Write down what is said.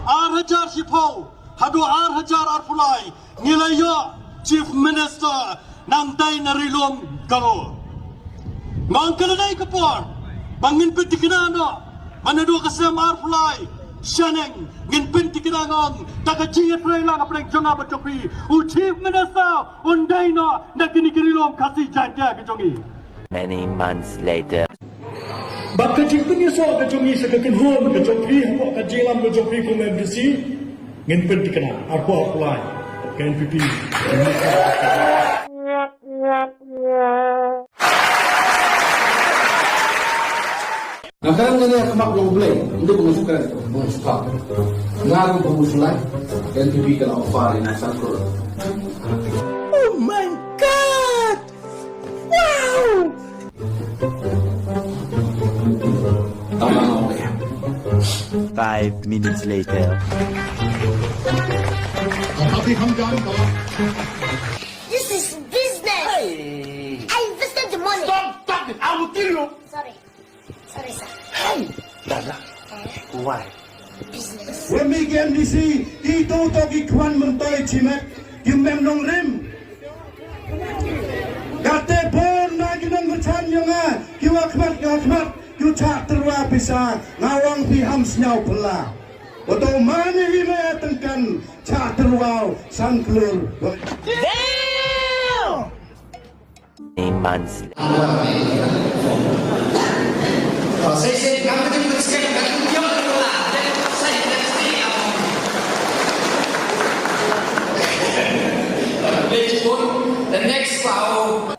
Hajar Shipau, Hadu Hajar Arpulai, Nilayo, Chief Minister, Nangtay Narilom Karo. Mang Kalanay Kapor, Bangin Pitikinano, Manado Kasam Arpulai, Shaneng, Ngin Pintikinangon, Takachingat Raylang Aprek Jonga Bachopi, U Chief Minister, Undaino, Nakinikirilom Kasi Janja Kajongi. Many months later. Baka jingpin niya so kajongi sa kakinhuan kajopi hapo kajilam kajopi kung MDC ngin penting na ako apply ke NPP. Nagkaroon na niya kamak ng blame, hindi pumusukan ito, pumusukan. Ngarong pumusulan, NPP ka na offer na sa kuro. Oh my God! Wow! Tama na ako kaya. 5 minutes later. This is business. I invested the money. Stop it! I will kill you! Sorry, sir. Hey! Dada, why? Business. Wemig MDC, dito to gikwan mentoy chimek, yung memnong rim. Kate bon na ginang machan yung nga, kiwakmat, yung cak terwa bisa, ngawang piham senyaw pela. Wato mani himayatengkan, cak terwa sangklur. Damn! 8 months later. The next foul.